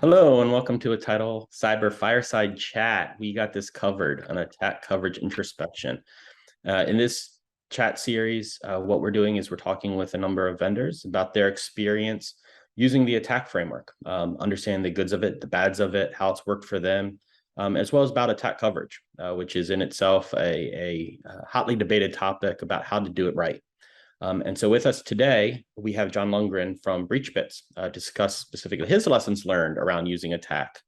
Hello and welcome to a Tidal Cyber Fireside Chat. We got this covered on attack coverage introspection. In this chat series, what we're doing is we're talking with a number of vendors about their experience using the attack framework, understanding the goods of it, the bads of it, how it's worked for them, as well as about attack coverage, which is in itself a hotly debated topic about how to do it right. And so with us today, we have John Lundgren from BreachBits discuss specifically his lessons learned around using attack,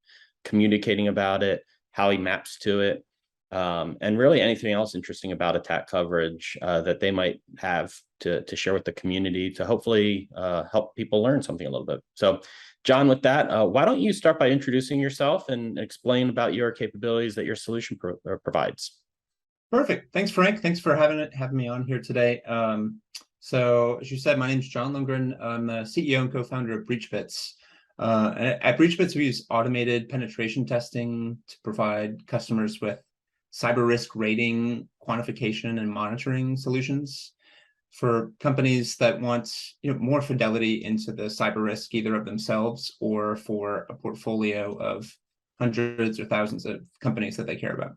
communicating about it, how he maps to it, and really anything else interesting about attack coverage that they might have to share with the community to hopefully help people learn something a little bit. So John, with that, why don't you start by introducing yourself and explain about your capabilities that your solution provides? Perfect. Thanks, Frank. Thanks for having me on here today. So as you said, my name is John Lundgren. I'm the CEO and co-founder of BreachBits. At BreachBits, we use automated penetration testing to provide customers with cyber risk rating, quantification, and monitoring solutions for companies that want more fidelity into the cyber risk, either of themselves or for a portfolio of hundreds or thousands of companies that they care about.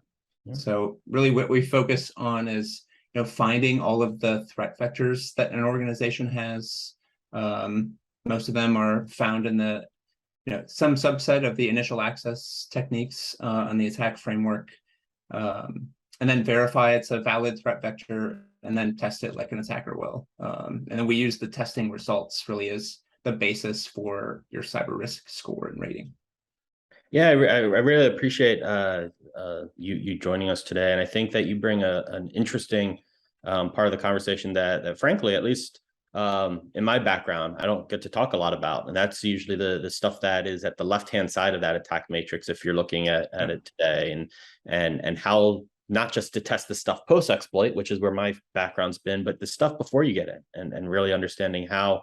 So really what we focus on is, finding all of the threat vectors that an organization has. Most of them are found in the, some subset of the initial access techniques on the attack framework, and then verify it's a valid threat vector and then test it like an attacker will. And then we use the testing results really as the basis for your cyber risk score and rating. Yeah, I really appreciate you joining us today, and I think that you bring an interesting part of the conversation that frankly, at least in my background, I don't get to talk a lot about, and that's usually the stuff that is at the left-hand side of that attack matrix if you're looking at it today, and how not just to test the stuff post-exploit, which is where my background's been, but the stuff before you get it, and really understanding how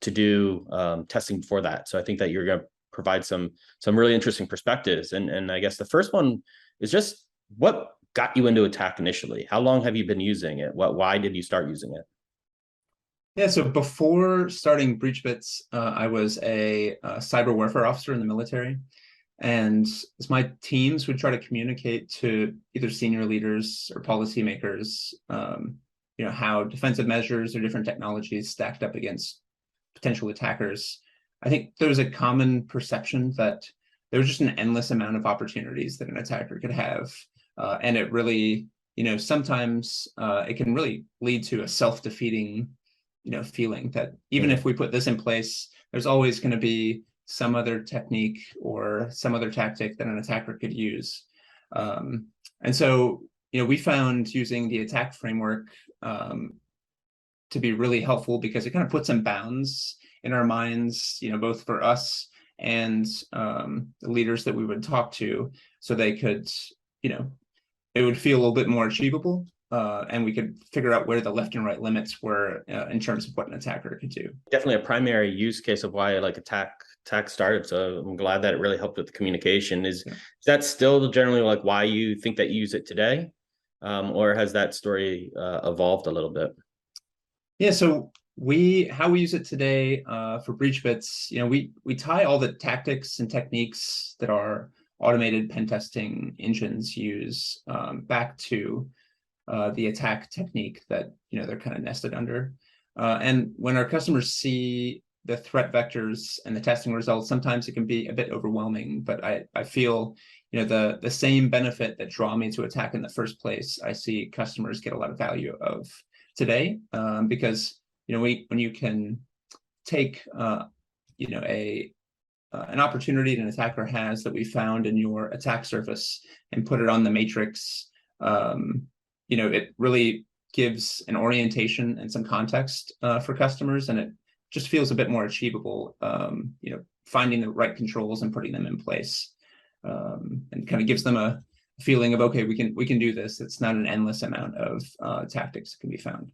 to do testing before that. So I think that you're going to provide some really interesting perspectives. And I guess the first one is just what got you into attack initially? How long have you been using it? Why did you start using it? Yeah, so before starting BreachBits, I was a cyber warfare officer in the military. And as my teams would try to communicate to either senior leaders or policymakers, how defensive measures or different technologies stacked up against potential attackers, I think there was a common perception that there was just an endless amount of opportunities that an attacker could have. And it really, sometimes it can really lead to a self-defeating, feeling that even if we put this in place, there's always going to be some other technique or some other tactic that an attacker could use. And so, we found using the attack framework to be really helpful because it kind of puts some bounds in our minds, both for us and the leaders that we would talk to, so they could, it would feel a little bit more achievable, and we could figure out where the left and right limits were in terms of what an attacker could do. Definitely a primary use case of why attack started. So I'm glad that it really helped with the communication. Is that still generally why you think that you use it today, or has that story evolved a little bit? Yeah, so how we use it today for BreachBits, we tie all the tactics and techniques that our automated pen testing engines use back to the attack technique that they're kind of nested under. And when our customers see the threat vectors and the testing results, sometimes it can be a bit overwhelming. But I feel the same benefit that draw me to attack in the first place, I see customers get a lot of value of today, because when you can take an opportunity that an attacker has that we found in your attack surface and put it on the matrix, it really gives an orientation and some context for customers, and it just feels a bit more achievable. Finding the right controls and putting them in place, and kind of gives them a feeling of, okay, we can do this. It's not an endless amount of tactics that can be found.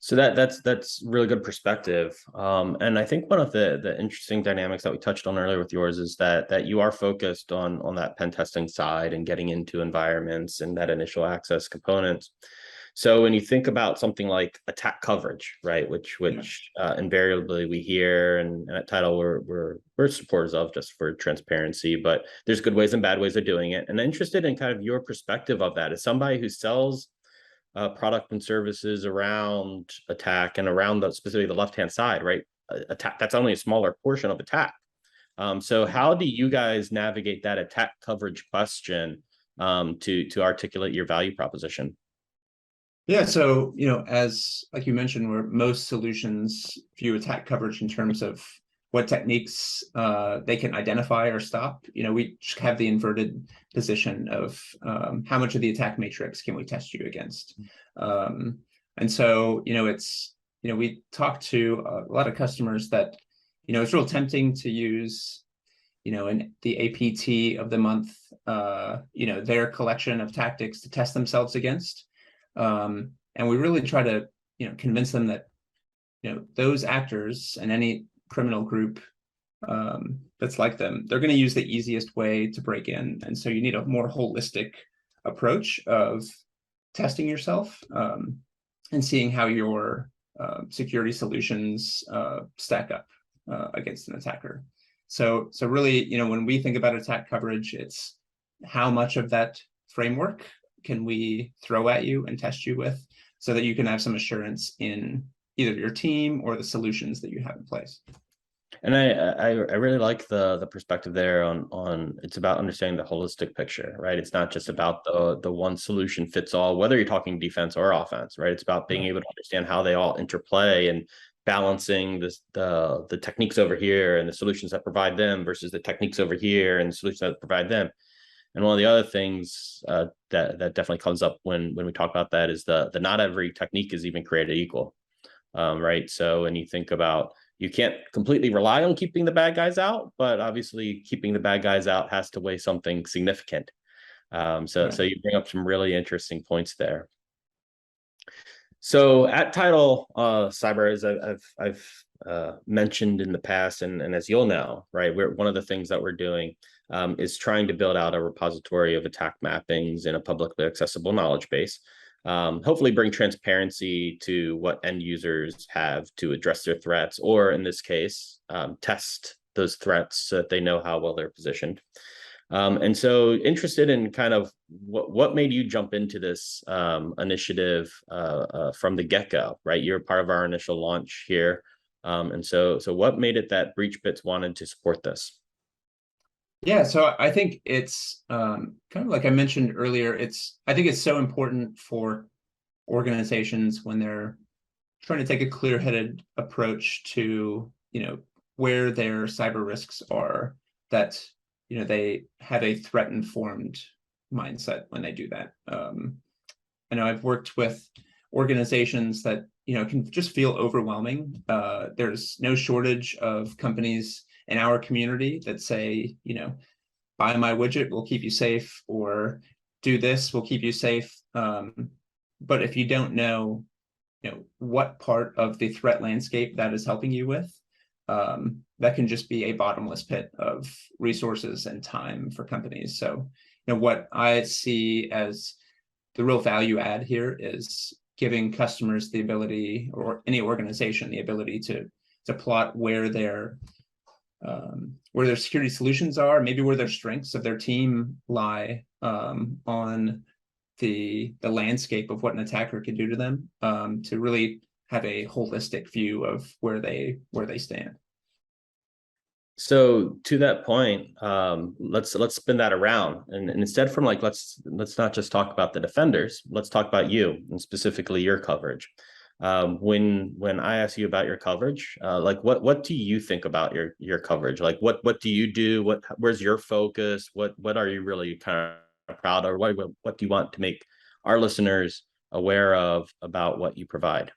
So that's really good perspective. And I think one of the interesting dynamics that we touched on earlier with yours is that you are focused on that pen testing side and getting into environments and that initial access components. So when you think about something like attack coverage, right, which Yeah. invariably we hear, and at Tidal we're supporters of, just for transparency, but there's good ways and bad ways of doing it. And I'm interested in kind of your perspective of that as somebody who sells product and services around attack and around specifically the left-hand side, right? Attack, that's only a smaller portion of attack. So how do you guys navigate that attack coverage question to articulate your value proposition? Yeah, so as like you mentioned, where most solutions view attack coverage in terms of what techniques they can identify or stop. We just have the inverted position of how much of the attack matrix can we test you against. And so we talk to a lot of customers that it's real tempting to use in the APT of the month, their collection of tactics to test themselves against. And we really try to, convince them that, those actors and any criminal group that's like them, they're going to use the easiest way to break in. And so you need a more holistic approach of testing yourself and seeing how your security solutions stack up against an attacker. So really, when we think about attack coverage, it's how much of that framework can we throw at you and test you with, so that you can have some assurance in either your team or the solutions that you have in place. And I really like the perspective there on it's about understanding the holistic picture, right? It's not just about the one solution fits all, whether you're talking defense or offense, right? It's about being able to understand how they all interplay and balancing the techniques over here and the solutions that provide them versus the techniques over here and the solutions that provide them. And one of the other things that definitely comes up when we talk about that is the not every technique is even created equal, right? So when you think about, you can't completely rely on keeping the bad guys out, but obviously keeping the bad guys out has to weigh something significant. So you bring up some really interesting points there. So at Tidal Cyber, as I've mentioned in the past, and as you'll know, right, one of the things that we're doing is trying to build out a repository of attack mappings in a publicly accessible knowledge base. Hopefully bring transparency to what end users have to address their threats, or in this case, test those threats so that they know how well they're positioned. And so interested in kind of what made you jump into this initiative from the get-go, right? You're part of our initial launch here. And so what made it that BreachBits wanted to support this? Yeah, so I think it's kind of like I mentioned earlier, I think it's so important for organizations when they're trying to take a clear-headed approach to, where their cyber risks are, that, they have a threat-informed mindset when they do that. I know I've worked with organizations that, can just feel overwhelming. There's no shortage of companies in our community that say, buy my widget, we'll keep you safe, or do this, we'll keep you safe. But if you don't know, what part of the threat landscape that is helping you with, that can just be a bottomless pit of resources and time for companies. So, what I see as the real value add here is giving customers the ability, or any organization the ability to plot where their security solutions are, maybe where their strengths of their team lie on the landscape of what an attacker could do to them, to really have a holistic view of where they stand. So to that point, let's spin that around, and instead from like let's not just talk about the defenders. Let's talk about you and specifically your coverage. When I ask you about your coverage, like what do you think about your coverage? Like what do you do? Where's your focus? What are you really kind of proud of? What do you want to make our listeners aware of about what you provide?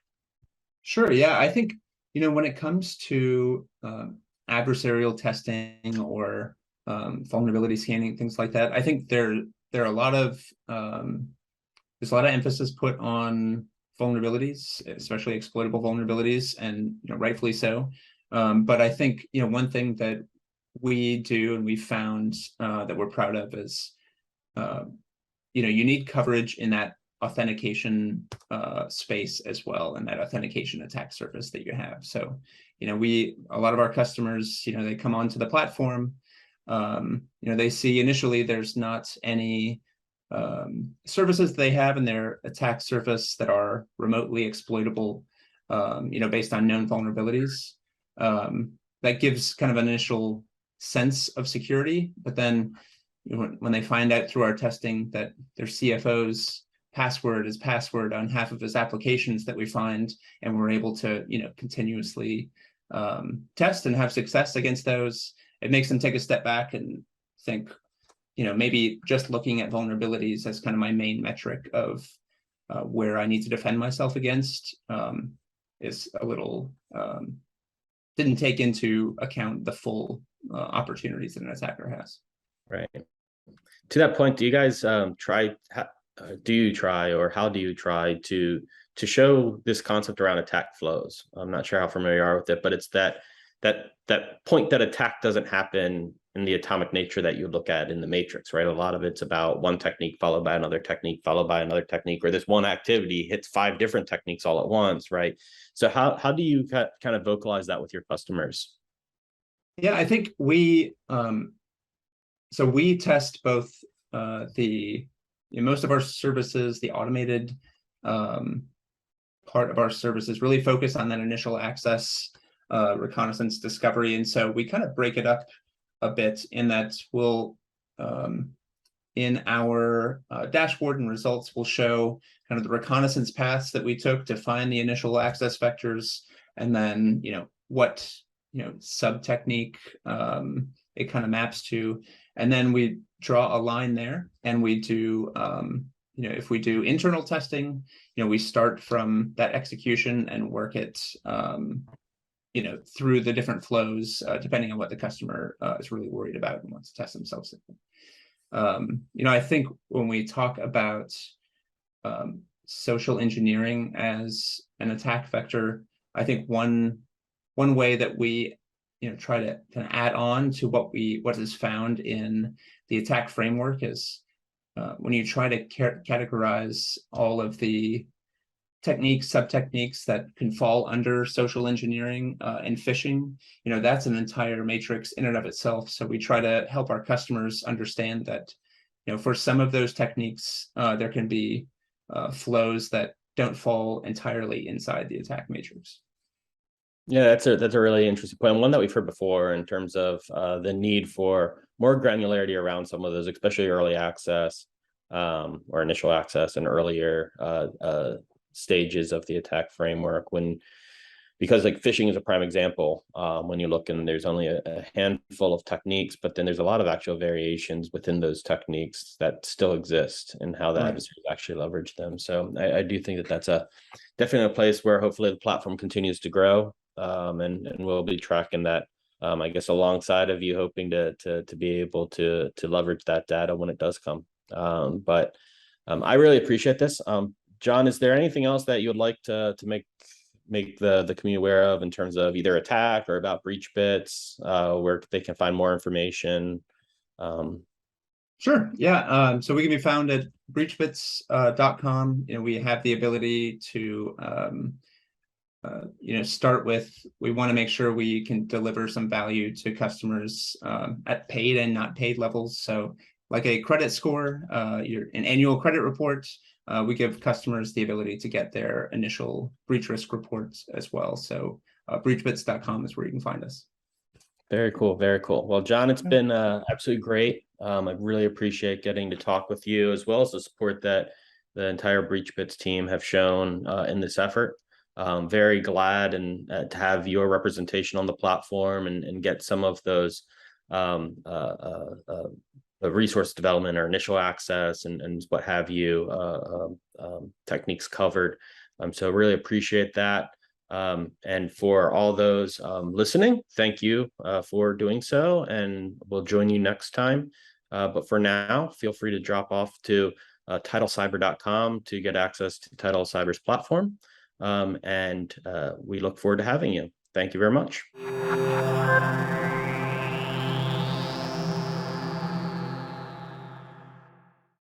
Sure. Yeah, I think when it comes to adversarial testing or vulnerability scanning, things like that, I think there are a lot of there's a lot of emphasis put on vulnerabilities, especially exploitable vulnerabilities, and rightfully so. But I think one thing that we do and we found that we're proud of is you need coverage in that authentication space as well, and that authentication attack surface that you have. So, a lot of our customers, they come onto the platform, they see initially there's not any services they have in their attack surface that are remotely exploitable, based on known vulnerabilities. That gives kind of an initial sense of security, but then when they find out through our testing that their CFO's password is password on half of his applications that we find, and we're able to continuously test and have success against those, it makes them take a step back and think, maybe just looking at vulnerabilities as kind of my main metric of where I need to defend myself against is a little didn't take into account the full opportunities that an attacker has. Right. To that point, do you guys do you try, or how do you try to show this concept around attack flows? I'm not sure how familiar you are with it, but it's that point that attack doesn't happen in the atomic nature that you look at in the matrix, right? A lot of it's about one technique followed by another technique followed by another technique, or this one activity hits 5 different techniques all at once, right? So how do you kind of vocalize that with your customers? Yeah, I think we test both most of our services, the automated part of our services really focus on that initial access, reconnaissance, discovery, and so we kind of break it up a bit in that we'll in our dashboard and results, we'll show kind of the reconnaissance paths that we took to find the initial access vectors, and then what sub technique it kind of maps to, and then we draw a line there, and we do if we do internal testing, we start from that execution and work it through the different flows, depending on what the customer is really worried about and wants to test themselves. I think when we talk about social engineering as an attack vector, I think one way that we try to kind of add on to what is found in the attack framework is when you try to categorize all of the techniques, sub-techniques that can fall under social engineering and phishing, that's an entire matrix in and of itself. So we try to help our customers understand that, for some of those techniques, there can be flows that don't fall entirely inside the attack matrix. Yeah, that's a really interesting point. One that we've heard before in terms of the need for more granularity around some of those, especially early access or initial access and earlier stages of the attack framework, because like phishing is a prime example. When you look, and there's only a handful of techniques, but then there's a lot of actual variations within those techniques that still exist, and how the adversaries actually leverage them. So I do think that that's definitely a place where hopefully the platform continues to grow, and we'll be tracking that, I guess, alongside of you, hoping to be able to leverage that data when it does come. But I really appreciate this. John, is there anything else that you would like to make the community aware of in terms of either attack or about BreachBits, where they can find more information? Sure. Yeah. So we can be found at BreachBits.com. We have the ability to start with, we want to make sure we can deliver some value to customers at paid and not paid levels. So like a credit score, an annual credit report, we give customers the ability to get their initial breach risk reports as well. So breachbits.com is where you can find us. Very cool. Very cool. Well, John, it's been absolutely great. I really appreciate getting to talk with you, as well as the support that the entire BreachBits team have shown in this effort. Very glad and to have your representation on the platform and get some of those the resource development or initial access and what have you techniques covered. So really appreciate that. And for all those listening, thank you for doing so, and we'll join you next time. But for now, feel free to drop off to tidalcyber.com to get access to Tidal Cyber's platform. And we look forward to having you. Thank you very much.